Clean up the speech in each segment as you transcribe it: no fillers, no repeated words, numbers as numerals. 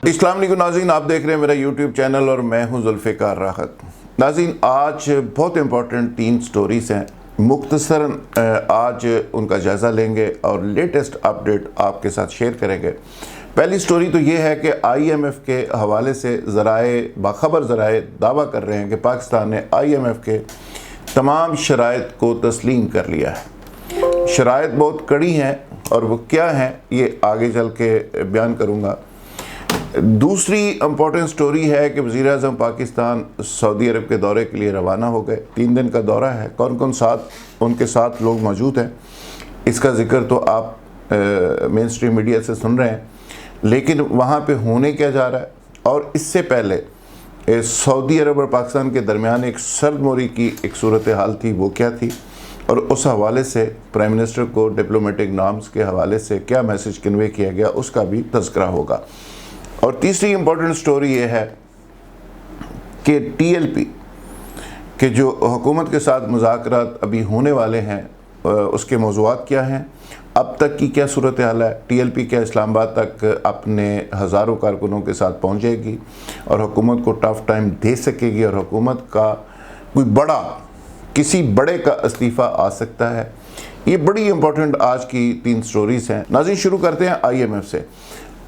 अस्सलाम वालेकुम नाज़रीन, आप देख रहे हैं मेरा यूट्यूब चैनल और मैं हूं जुल्फ़िकार राहत। नाज़रीन, आज बहुत इंपॉर्टेंट 3 स्टोरीज़ हैं। मुख्तसरन आज उनका जायज़ा लेंगे और लेटेस्ट अपडेट आपके साथ शेयर करेंगे। पहली स्टोरी तो ये है कि IMF के हवाले से बाखबर ज़राए दावा कर रहे हैं कि पाकिस्तान ने IMF के तमाम शराइत को तस्लीम कर लिया है। शराइत बहुत कड़ी हैं और वो क्या हैं ये आगे चल के बयान करूँगा। दूसरी इम्पोर्टेंट स्टोरी है कि वज़ीर आज़म पाकिस्तान सऊदी अरब के दौरे के लिए रवाना हो गए। 3 दिन का दौरा है। कौन कौन उनके साथ लोग मौजूद हैं, इसका ज़िक्र तो आप मेन स्ट्रीम मीडिया से सुन रहे हैं, लेकिन वहाँ पे होने क्या जा रहा है और इससे पहले सऊदी अरब और पाकिस्तान के दरमियान एक सर्दमोरी की एक सूरत हाल थी, वो क्या थी और उस हवाले से प्राइम मिनिस्टर को डिप्लोमेटिक नॉर्म्स के हवाले से क्या मैसेज कन्वे किया गया, उसका भी तज़किरा होगा। और तीसरी इम्पोर्टेंट स्टोरी ये है कि TLP के जो हुकूमत के साथ मुज़ाकरात अभी होने वाले हैं उसके मौज़ूआत क्या हैं, अब तक की क्या सूरत हाल है। TLP क्या इस्लामाबाद तक अपने हज़ारों कारकुनों के साथ पहुँचेगी और हुकूमत को टफ़ टाइम दे सकेगी और हुकूमत का किसी बड़े का इस्तीफ़ा आ सकता है। ये बड़ी इंपॉर्टेंट आज की 3 स्टोरीज़ हैं। नाज़रीन, शुरू करते हैं IMF से।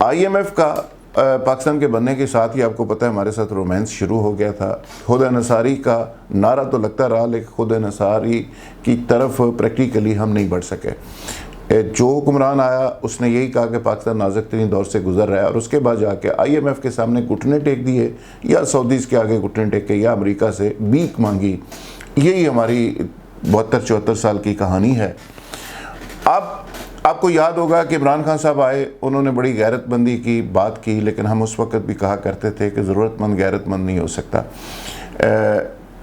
IMF का पाकिस्तान के बनने के साथ ही आपको पता है हमारे साथ रोमांस शुरू हो गया था। खुद अंसारी का नारा तो लगता रहा, लेकिन खुद अंसारी की तरफ प्रैक्टिकली हम नहीं बढ़ सके। जो हुक्मरान आया उसने यही कहा कि पाकिस्तान नाजुक तरीन दौर से गुजर रहा है और उसके बाद जाके IMF के सामने घुटने टेक दिए या सऊदीज़ के आगे घुटने टेके या अमेरिका से भीख मांगी। यही हमारी 72-74 साल की कहानी है। अब आपको याद होगा कि इमरान खान साहब आए, उन्होंने बड़ी गैरतमंदी की बात की, लेकिन हम उस वक्त भी कहा करते थे कि ज़रूरतमंद गैरतमंद नहीं हो सकता।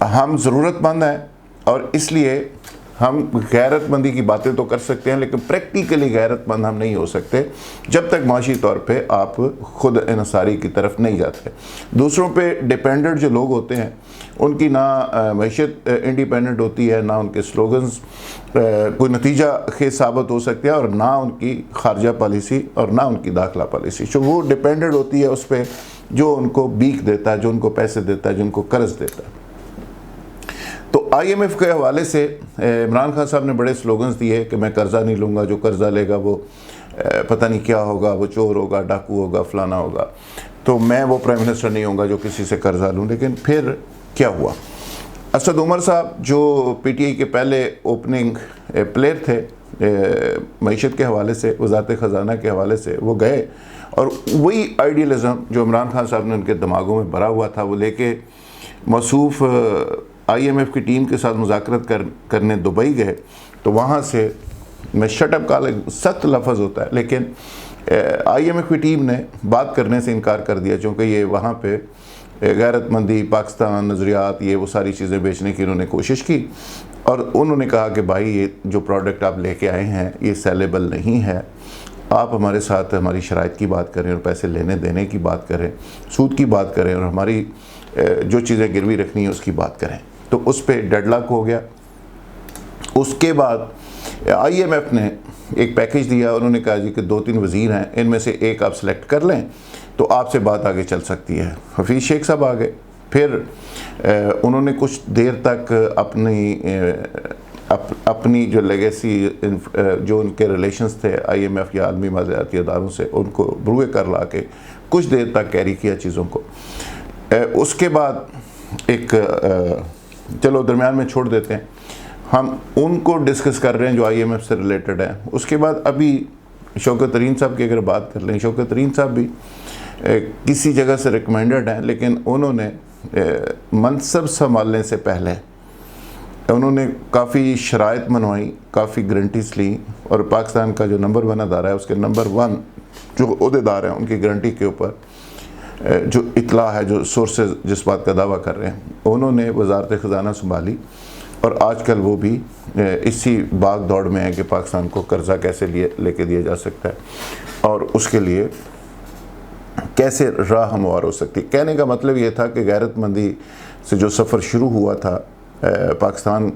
हम ज़रूरतमंद हैं और इसलिए हम गैरतमंदी की बातें तो कर सकते हैं, लेकिन प्रैक्टिकली गैरतमंद हम नहीं हो सकते जब तक माशी तौर पे आप खुद इंसारी की तरफ नहीं जाते। दूसरों पे डिपेंडेंट जो लोग होते हैं उनकी ना मैशत इंडिपेंडेंट होती है, ना उनके स्लोगन्स कोई नतीजा खेज साबित हो सकते हैं और ना उनकी खारजा पॉलिसी और ना उनकी दाखिला पॉलिसी। जो वो डिपेंडेंट होती है उस पर जो उनको भीख देता है, जो उनको पैसे देता है, जो उनको कर्ज देता है। तो IMF के हवाले से इमरान खान साहब ने बड़े स्लोगन्स दिए कि मैं कर्ज़ा नहीं लूँगा, जो कर्ज़ा लेगा वो पता नहीं क्या होगा, वो चोर होगा, डाकू होगा, फलाना होगा, तो मैं वो प्राइम मिनिस्टर नहीं होऊंगा जो किसी से कर्ज़ा लूँ। लेकिन फिर क्या हुआ? असद उमर साहब जो PTI के पहले ओपनिंग प्लेयर थे मईशत के हवाले से, वज़ारत ख़ज़ाना के हवाले से, वो गए और वही आइडियलिज़म जो इमरान खान साहब ने उनके दिमागों में भरा हुआ था वो लेके मौसूफ़ IMF की टीम के साथ मुज़ाकरत करने दुबई गए। तो वहाँ से मैं शटअप का सख्त लफ्ज़ होता है, लेकिन IMF की टीम ने बात करने से इनकार कर दिया, क्योंकि ये वहाँ पे गैरतमंदी, पाकिस्तान, नज़रियात, ये वो सारी चीज़ें बेचने की उन्होंने कोशिश की और उन्होंने कहा कि भाई ये जो प्रोडक्ट आप लेके आए हैं ये सेलेबल नहीं है, आप हमारे साथ हमारी शराइत की बात करें और पैसे लेने देने की बात करें, सूद की बात करें और हमारी जो चीज़ें गिरवी रखनी है उसकी बात करें। तो उस पर डेडलॉक हो गया। उसके बाद IMF ने एक पैकेज दिया। उन्होंने कहा जी कि 2-3 वज़ीर हैं, इनमें से एक आप सेलेक्ट कर लें तो आपसे बात आगे चल सकती है। हफीज़ शेख साहब आ गए। फिर उन्होंने कुछ देर तक अपनी जो लेगेसी, जो उनके रिलेशंस थे IMF या आलमी मालियाती अदारों से, उनको ब्रुए कर ला के कुछ देर तक कैरी किया चीज़ों को। उसके बाद चलो दरमियान में छोड़ देते हैं, हम उनको डिस्कस कर रहे हैं जो IMF से रिलेटेड है। उसके बाद अभी शौकत तरीन साहब की अगर बात कर लें, शौकत तरीन साहब भी किसी जगह से रिकमेंडेड हैं, लेकिन उन्होंने मनसब संभालने से पहले उन्होंने काफ़ी शराइत मनवाई, काफ़ी गारंटीज ली और पाकिस्तान का जो नंबर 1 अदारा है उसके नंबर 1 जो अहदेदार हैं उनकी गारंटी के ऊपर जो इतला है, जो सोर्सेज जिस बात का दावा कर रहे हैं, उन्होंने वज़ारत ख़ज़ाना संभाली और आजकल वो भी इसी भाग दौड़ में है कि पाकिस्तान को कर्ज़ा कैसे लेके दिया जा सकता है और उसके लिए कैसे राह हमवार हो सकती है। कहने का मतलब ये था कि गैरतमंदी से जो सफ़र शुरू हुआ था, पाकिस्तान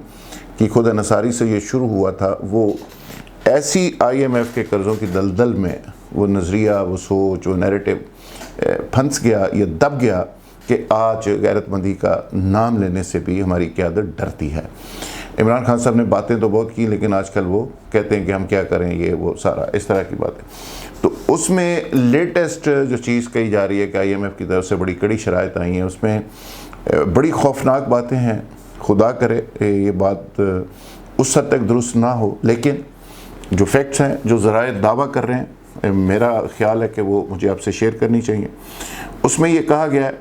की खुद अंसारी से ये शुरू हुआ था, वो ऐसी IMF के कर्ज़ों की दलदल में वो नज़रिया, वो सोच, वो नैरेटिव फंस गया, ये दब गया कि आज गैरतमंदी का नाम लेने से भी हमारी क़यादत डरती है। इमरान खान साहब ने बातें तो बहुत की, लेकिन आजकल वो कहते हैं कि हम क्या करें, ये वो सारा इस तरह की बातें। तो उसमें लेटेस्ट जो चीज़ कही जा रही है कि IMF की तरफ से बड़ी कड़ी शराइत आई हैं, उसमें बड़ी खौफनाक बातें हैं। खुदा करे ये बात उस हद तक दुरुस्त ना हो, लेकिन जो फैक्ट्स हैं, जो ज़राए दावा कर रहे हैं, मेरा ख्याल है कि वो मुझे आपसे शेयर करनी चाहिए। उसमें ये कहा गया है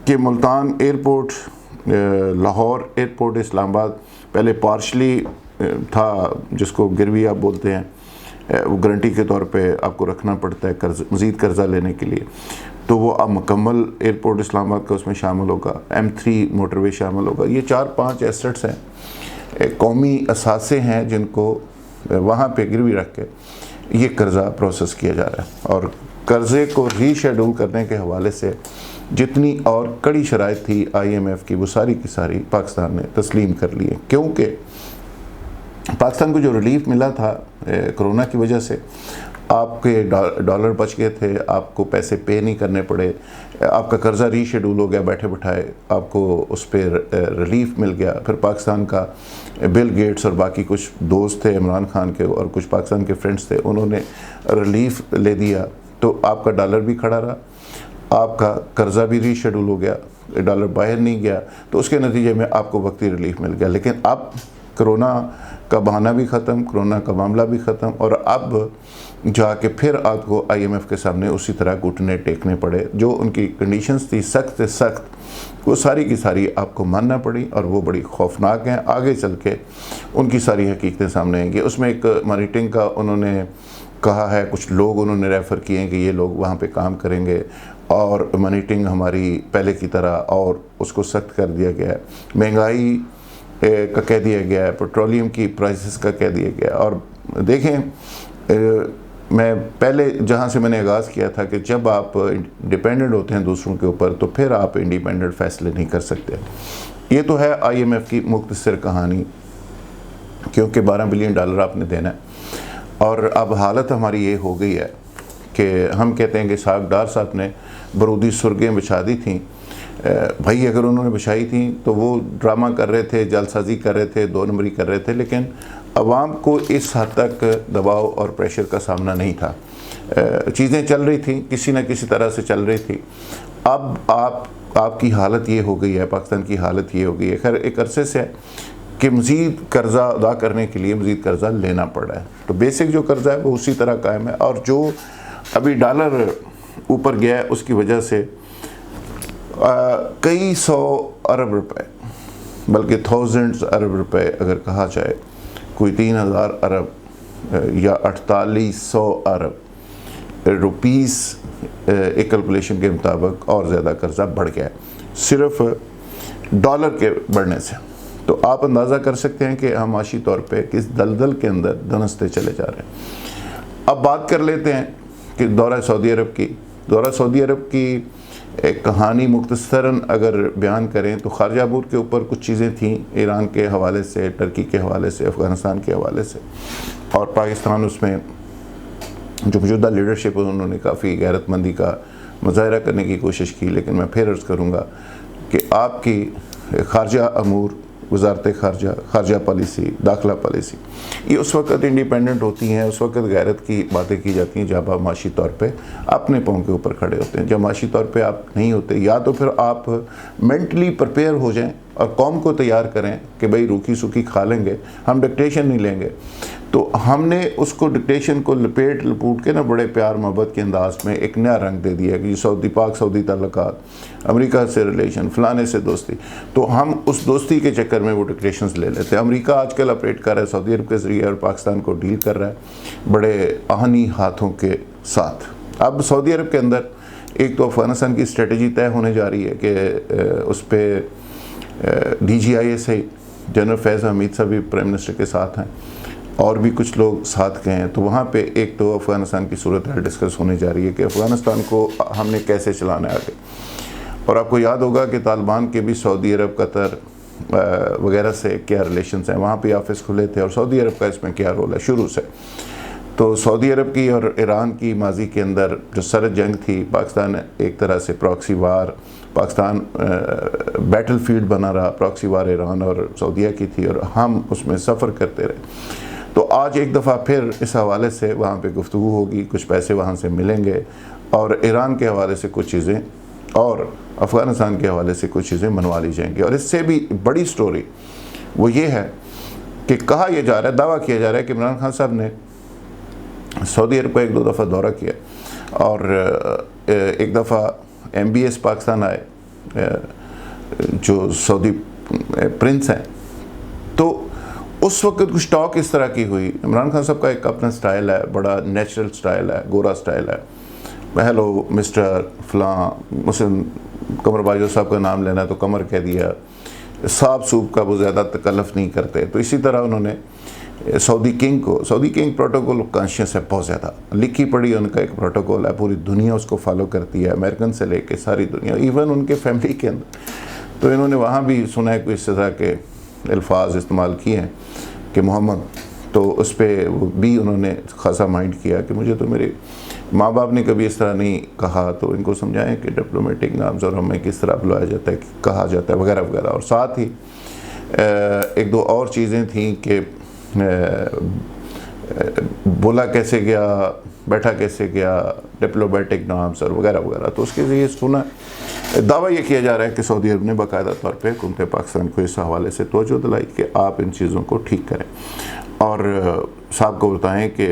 कि मुल्तान एयरपोर्ट, लाहौर एयरपोर्ट, इस्लामाबाद पहले पार्शली था, जिसको गिरवी आप बोलते हैं, वो गारंटी के तौर पे आपको रखना पड़ता है मज़ीद कर्ज़ा लेने के लिए, तो वो अब मुकम्मल एयरपोर्ट इस्लामाबाद का उसमें शामिल होगा। M3 मोटरवे शामिल होगा। ये 4-5 एसेट्स हैं, कौमी असासे हैं, जिनको वहाँ पे गिरवी रख के ये कर्ज़ा प्रोसेस किया जा रहा है। और कर्ज़े को रीशेड्यूल करने के हवाले से जितनी और कड़ी शराइत थी IMF की, वो सारी की सारी पाकिस्तान ने तस्लीम कर ली है, क्योंकि पाकिस्तान को जो रिलीफ मिला था कोरोना की वजह से, आपके डॉलर बच गए थे, आपको पैसे पे नहीं करने पड़े, आपका कर्ज़ा रीशेड्यूल हो गया, बैठे बिठाए आपको उस पर रिलीफ मिल गया। फिर पाकिस्तान का बिल गेट्स और बाकी कुछ दोस्त थे इमरान खान के और कुछ पाकिस्तान के फ्रेंड्स थे, उन्होंने रिलीफ ले दिया, तो आपका डॉलर भी खड़ा रहा, आपका कर्ज़ा भी रीशेड्यूल हो गया, डॉलर बाहर नहीं गया, तो उसके नतीजे में आपको वक्ती रिलीफ मिल गया। लेकिन अब कोरोना का बहाना भी ख़त्म, कोरोना का मामला भी ख़त्म, और अब जाके फिर आपको IMF के सामने उसी तरह घुटने टेकने पड़े। जो उनकी कंडीशंस थी सख्त से सख्त, वो सारी की सारी आपको मानना पड़ी, और वो बड़ी खौफनाक हैं। आगे चल के उनकी सारी हकीकतें सामने आएंगी। उसमें एक मॉनिटरिंग का उन्होंने कहा है, कुछ लोग उन्होंने रेफ़र किए हैं कि ये लोग वहाँ पे काम करेंगे, और मॉनिटरिंग हमारी पहले की तरह और उसको सख्त कर दिया गया है। महंगाई का कह दिया गया है, पेट्रोलियम की प्राइसेस का कह दिया गया। और देखें, मैं पहले जहाँ से मैंने आगाज़ किया था कि जब आप डिपेंडेंट होते हैं दूसरों के ऊपर, तो फिर आप इंडिपेंडेंट फ़ैसले नहीं कर सकते। ये तो है IMF की मुख्तसर कहानी, क्योंकि $12 बिलियन आपने देना है। और अब हालत हमारी ये हो गई है कि हम कहते हैं कि साहबदार साहब ने बरूदी सुर्गें बिछा दी थी। भाई अगर उन्होंने बिछाई थी तो वो ड्रामा कर रहे थे, जालसाजी कर रहे थे, 2 नंबरी कर रहे थे, लेकिन अवाम को इस हद तक दबाव और प्रेशर का सामना नहीं था। चीज़ें चल रही थी, किसी न किसी तरह से चल रही थी। अब आपकी हालत ये हो गई है, पाकिस्तान की हालत ये हो गई है, खैर एक अरसे से है कि मज़ीद कर्ज़ा अदा करने के लिए मज़ीद कर्ज़ा लेना पड़ा है। तो बेसिक जो कर्ज़ा है वो उसी तरह कायम है, और जो अभी डॉलर ऊपर गया है उसकी वजह से कई 100 अरब रुपए, बल्कि थाउजेंड्स अरब रुपए अगर कहा जाए, कोई 3000 अरब या 4800 अरब रुपीस एक कैलकुलेशन के मुताबिक और ज़्यादा कर्ज़ा बढ़ गया है सिर्फ डॉलर के बढ़ने से। तो आप अंदाज़ा कर सकते हैं कि हम माशी तौर पे किस दलदल के अंदर धंसते चले जा रहे हैं। अब बात कर लेते हैं कि दौरा सऊदी अरब की। दौरा सऊदी अरब की एक कहानी मुख्तसरन अगर बयान करें तो खारजा अमूर के ऊपर कुछ चीज़ें थीं, ईरान के हवाले से, टर्की के हवाले से, अफ़गानिस्तान के हवाले से, और पाकिस्तान उसमें जो मौजूदा लीडरशिप है उन्होंने काफ़ी गैरतमंदी का मुज़ाहरा करने की कोशिश की। लेकिन मैं फिर अर्ज़ करूँगा कि आपकी खारजा अमूर, वज़ारत खारजा पॉलिसी, दाखिला पॉलिसी, ये उस वक्त इंडिपेंडेंट होती हैं, उस वक्त गैरत की बातें की जाती हैं जब आप माशी तौर पे अपने पाँव के ऊपर खड़े होते हैं। जब माशी तौर पे आप नहीं होते, या तो फिर आप मेंटली प्रिपेयर हो जाएं और कौम को तैयार करें कि भाई रूखी सूखी खा लेंगे, हम डिक्टेशन नहीं लेंगे। तो हमने उसको डिक्टेशन को लपेट लपूट के ना बड़े प्यार मोहब्बत के अंदाज में एक नया रंग दे दिया कि सऊदी ताल्लुकात, अमेरिका से रिलेशन, फलाने से दोस्ती, तो हम उस दोस्ती के चक्कर में वो डिक्टेशंस ले लेते हैं। अमेरिका आजकल ऑपरेट कर रहा है सऊदी अरब के ज़रिए और पाकिस्तान को डील कर रहा है बड़े आहनी हाथों के साथ। अब सऊदी अरब के अंदर एक तो अफ़गानिस्तान की स्ट्रेटजी तय होने जा रही है कि उस पर DGIA जनरल फैज़ हमीद साहब भी प्राइम मिनिस्टर के साथ हैं और भी कुछ लोग साथ गए हैं। तो वहाँ पे एक तो अफ़गानिस्तान की सूरत हाल डिस्कस होने जा रही है कि अफ़गानिस्तान को हमने कैसे चलाना है आगे। और आपको याद होगा कि तालिबान के भी सऊदी अरब, कतर वगैरह से क्या रिलेशंस हैं, वहाँ पे ऑफिस खुले थे, और सऊदी अरब का इसमें क्या रोल है शुरू से। तो सऊदी अरब की और ईरान की माजी के अंदर जो सरद जंग थी, पाकिस्तान एक तरह से प्रॉक्सी वार, पाकिस्तान बैटल फील्ड बना रहा, प्रॉक्सी वार ईरान और सऊदीया की थी और हम उसमें सफ़र करते रहे। तो आज एक दफ़ा फिर इस हवाले से वहाँ पे गुफ्तगू होगी, कुछ पैसे वहाँ से मिलेंगे और ईरान के हवाले से कुछ चीज़ें और अफ़गानिस्तान के हवाले से कुछ चीज़ें मनवा ली जाएंगी। और इससे भी बड़ी स्टोरी वो ये है कि कहा यह जा रहा है, दावा किया जा रहा है कि इमरान खान साहब ने सऊदी अरब को 1-2 दफ़ा दौरा किया और एक दफ़ा MBS पाकिस्तान आए, जो सऊदी प्रिंस हैं। तो उस वक्त कुछ टॉक इस तरह की हुई। इमरान खान साहब का एक अपना स्टाइल है, बड़ा नेचुरल स्टाइल है, गोरा स्टाइल है। हेलो मिस्टर फलां, मुस्लिम कमर बाजू साहब का नाम लेना है तो कमर कह दिया, साहब सूब का वो ज़्यादा तकल्लुफ़ नहीं करते। तो इसी तरह उन्होंने सऊदी किंग प्रोटोकॉल कॉन्शियस है बहुत ज़्यादा, लिखी पढ़ी उनका एक प्रोटोकॉल है, पूरी दुनिया उसको फॉलो करती है, अमेरिकन से लेके सारी दुनिया, इवन उनके फैमिली के अंदर। तो इन्होंने वहाँ भी सुना है कोई इस तरह के अल्फाज इस्तेमाल किए हैं कि मोहम्मद, तो उस पर भी उन्होंने खासा माइंड किया कि मुझे तो मेरे माँ बाप ने कभी इस तरह नहीं कहा, तो इनको समझाएं कि डिप्लोमेटिक नाम्स और हमें किस तरह बुलाया जाता है, कहा जाता है वगैरह वगैरह। और साथ ही 1-2 और चीज़ें थी कि बोला कैसे गया, बैठा कैसे गया, डिप्लोमेटिक नाम्स और वगैरह वगैरह। तो उसके लिए सुना दावा ये किया जा रहा है कि सऊदी अरब ने बाकायदा तौर पे हुकूमत पाकिस्तान को इस हवाले से तवज्जो दिलाई कि आप इन चीज़ों को ठीक करें और साहब को बताएं कि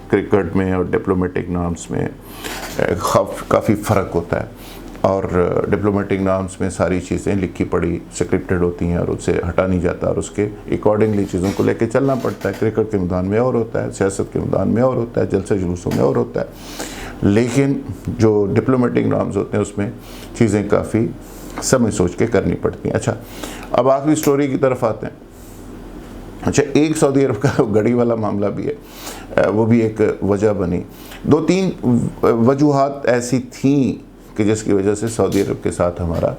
क्रिकेट में और डिप्लोमेटिक नाम्स में काफ़ी फ़र्क होता है और डिप्लोमेटिक नाम्स में सारी चीज़ें लिखी पढ़ी स्क्रिप्टेड होती हैं और उससे हटा नहीं जाता और उसके अकॉर्डिंगली चीज़ों को लेके चलना पड़ता है। क्रिकेट के मैदान में और होता है, सियासत के मैदान में और होता है, जलसे जुलूसों में और होता है, लेकिन जो डिप्लोमेटिक नाम्स होते हैं उसमें चीज़ें काफ़ी समझ सोच के करनी पड़ती हैं। अच्छा, अब आखिरी स्टोरी की तरफ आते हैं। अच्छा, एक सऊदी अरब का गड़ी वाला मामला भी है, वो भी एक वजह बनी। 2-3 वजूहात ऐसी थी कि जिसकी वजह से सऊदी अरब के साथ हमारा,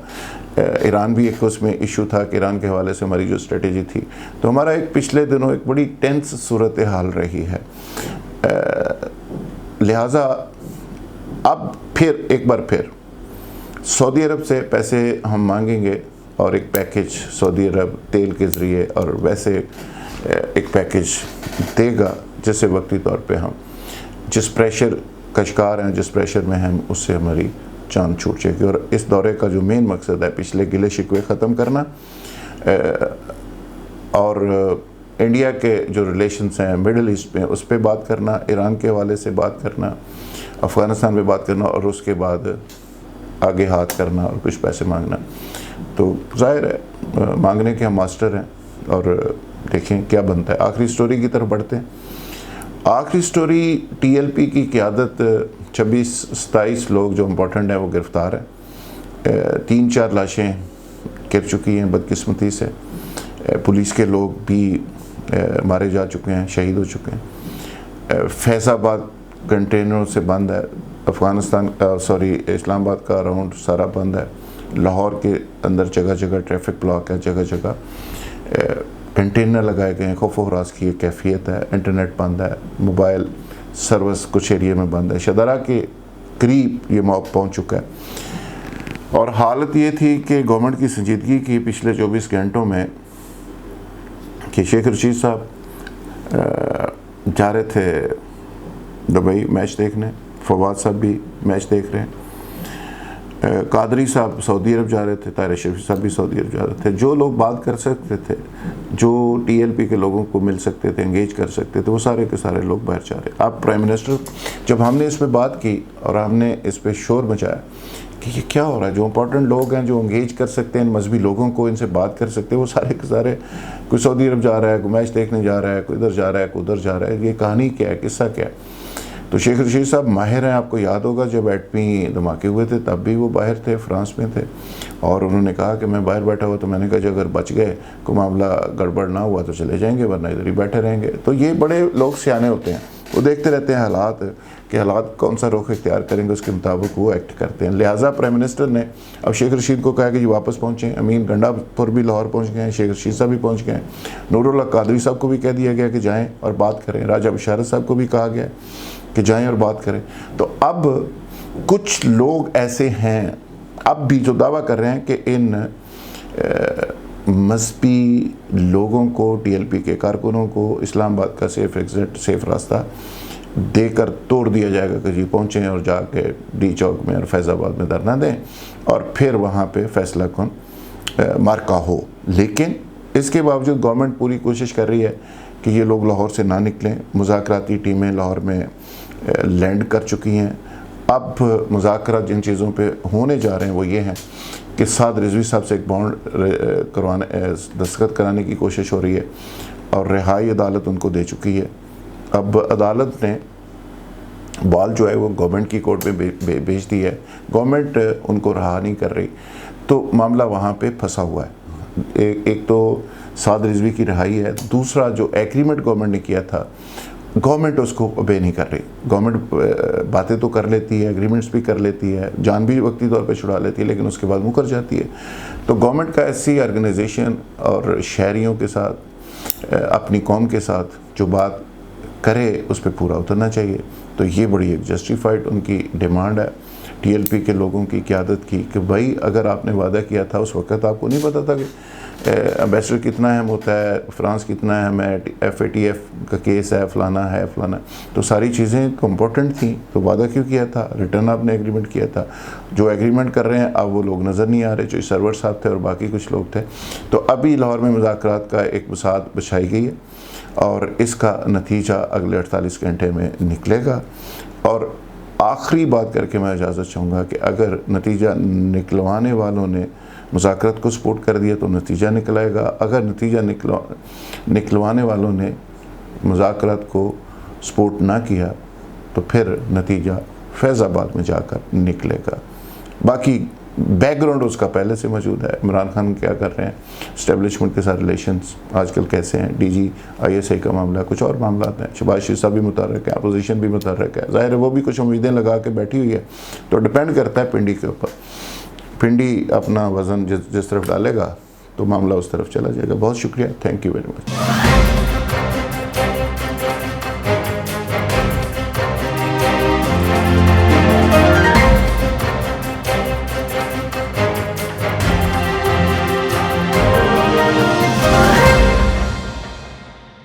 ईरान भी एक उसमें इशू था कि ईरान के हवाले से हमारी जो स्ट्रेटेजी थी, तो हमारा एक पिछले दिनों एक बड़ी टेंस सूरत हाल रही है। लिहाजा अब फिर एक बार फिर सऊदी अरब से पैसे हम मांगेंगे और एक पैकेज सऊदी अरब तेल के ज़रिए और वैसे एक पैकेज देगा जिससे वक्ती तौर पे हम जिस प्रेशर का शिकार हैं, जिस प्रेशर में हम, उससे हमारी जान छूट जाएगी। और इस दौरे का जो मेन मकसद है पिछले गिले शिकवे ख़त्म करना और इंडिया के जो रिलेशंस हैं मिडल ईस्ट में उस पर बात करना, ईरान के हवाले से बात करना, अफ़गानिस्तान में बात करना और उसके बाद आगे हाथ करना और कुछ पैसे मांगना। तो जाहिर है मांगने के हम मास्टर हैं और देखें क्या बनता है। आखिरी स्टोरी की तरफ बढ़ते हैं। आखिरी स्टोरी TLP की क़यादत 26-27 लोग जो इम्पोर्टेंट हैं वो गिरफ़्तार हैं। 3-4 लाशें गिर चुकी हैं बदकिस्मती से, पुलिस के लोग भी मारे जा चुके हैं, शहीद हो चुके हैं। फैज़ाबाद कंटेनरों से बंद है, अफ़गानिस्तान का इस्लामाबाद का राउंड सारा बंद है, लाहौर के अंदर जगह जगह ट्रैफिक ब्लॉक है, जगह जगह कंटेनर लगाए गए हैं, खौफ व हरास की कैफियत है, इंटरनेट बंद है, मोबाइल सर्विस कुछ एरिया में बंद है, शदरा के करीब ये मौका पहुंच चुका है। और हालत ये थी कि गवर्नमेंट की संजीदगी की पिछले 24 घंटों में कि शेख रशीद साहब जा रहे थे दुबई मैच देखने, फवाद साहब भी मैच देख रहे हैं, कादरी साहब सऊदी अरब जा रहे थे, तारिक शरीफ साहब भी सऊदी अरब जा रहे थे। जो लोग बात कर सकते थे, जो TLP के लोगों को मिल सकते थे, एंगेज कर सकते थे, वो सारे के सारे लोग बाहर जा रहे। अब प्राइम मिनिस्टर जब हमने इस पर बात की और हमने इस पर शोर मचाया कि ये क्या हो रहा है, जो इंपॉर्टेंट लोग हैं जो एंगेज कर सकते हैं मजहबी लोगों को, इनसे बात कर सकते हैं, वो सारे के सारे कोई सऊदी अरब जा रहा है, कोई मैच देखने जा रहा है, कोई इधर जा रहा है, कोई उधर जा रहा है, ये कहानी क्या है, किस्सा क्या है। तो शेख रशीद साहब माहिर हैं, आपको याद होगा जब एटमी धमाके हुए थे तब भी वो बाहर थे, फ्रांस में थे, और उन्होंने कहा कि मैं बाहर बैठा हुआ, तो मैंने कहा अगर बच गए, कोई मामला गड़बड़ ना हुआ तो चले जाएंगे, वरना इधर ही बैठे रहेंगे। तो ये बड़े लोग सियाने होते हैं, वो देखते रहते हैं हालात कि हालात कौन सा रुख इख्तियार करेंगे, उसके मुताबिक वो एक्ट करते हैं। लिहाजा प्राइम मिनिस्टर ने अब शेख रशीद को कहा कि जी वापस पहुँचें। अमीन गंडापुर भी लाहौर पहुँच गए हैं, शेख रशीद साहब भी पहुँच गए हैं, नूरुल्लाह कादरी साहब को भी कह दिया गया कि जाएँ और बात करें, राजा बशारत साहब को भी कहा गया कि जाएँ और बात करें। तो अब कुछ लोग ऐसे हैं अब भी जो दावा कर रहे हैं कि इन मजहबी लोगों को, टीएलपी के कारकुनों को इस्लामाबाद का सेफ एग्जिट, सेफ रास्ता देकर तोड़ दिया जाएगा कि जी पहुँचें और जाके डी चौक में और फैज़ाबाद में धरना दें और फिर वहाँ पे फैसला कौन मार्का हो। लेकिन इसके बावजूद गवर्नमेंट पूरी कोशिश कर रही है कि ये लोग लाहौर से ना निकलें। मुज़ाकराती टीमें लाहौर में लैंड कर चुकी हैं। अब मुज़ाकरात जिन चीज़ों पे होने जा रहे हैं वो ये हैं कि साद रिजवी साहब से एक बॉन्ड करवाने, दस्तखत कराने की कोशिश हो रही है और रिहाई अदालत उनको दे चुकी है। अब अदालत ने बॉल जो है वो गवर्नमेंट की कोर्ट में भेज दी है, गवर्नमेंट उनको रहा नहीं कर रही, तो मामला वहाँ पे फंसा हुआ है। एक तो साद रिजवी की रिहाई है, दूसरा जो एग्रीमेंट गवर्नमेंट ने किया था गवर्नमेंट उसको ओबे नहीं कर रही। गवर्नमेंट बातें तो कर लेती है, एग्रीमेंट्स भी कर लेती है, जान भी वक्ती तौर पे छुड़ा लेती है, लेकिन उसके बाद मुकर जाती है। तो गवर्नमेंट का ऐसी ऑर्गेनाइजेशन और शहरियों के साथ, अपनी कौम के साथ जो बात करे उस पर पूरा उतरना चाहिए। तो ये बड़ी एक जस्टिफाइड उनकी डिमांड है टीएलपी के लोगों की क़यादत की कि भाई अगर आपने वादा किया था उस वक्त आपको नहीं पता था कि एम्बेसडर कितना अहम होता है, फ्रांस कितना अहम है, FATF का केस है, फलाना, तो सारी चीज़ें तो इम्पोर्टेंट थी, तो वादा क्यों किया था, रिटर्न आपने एग्रीमेंट किया था। जो एग्रीमेंट कर रहे हैं अब वो लोग नज़र नहीं आ रहे, जो सरवर साहब थे और बाकी कुछ लोग थे। तो अभी लाहौर में मुज़ाकरात का एक बसात बिछाई गई है और इसका नतीजा अगले 48 घंटे में निकलेगा। और आखिरी बात करके मैं इजाज़त चाहूँगा कि अगर नतीजा निकलवाने वालों ने मुज़ाकरात को सपोर्ट कर दिया तो नतीजा निकल आएगा, अगर नतीजा निकलवाने वालों ने मुज़ाकरात को सपोर्ट ना किया तो फिर नतीजा फैज़ाबाद में जाकर निकलेगा। बाकी बैकग्राउंड उसका पहले से मौजूद है। इमरान खान क्या कर रहे हैं, इस्टेब्लिशमेंट के साथ रिलेशंस आजकल कैसे हैं, DG ISI का मामला, कुछ और मामला हैं, शहबाज शरीफ साहब भी मुतहर्रिक है, अपोजिशन भी मुतहर्रिक है, ज़ाहिर है वो भी कुछ उम्मीदें लगा के बैठी हुई है। तो डिपेंड करता है पिंडी के ऊपर, पिंडी अपना वज़न जिस तरफ डालेगा तो मामला उस तरफ चला जाएगा। बहुत शुक्रिया, थैंक यू वेरी मच।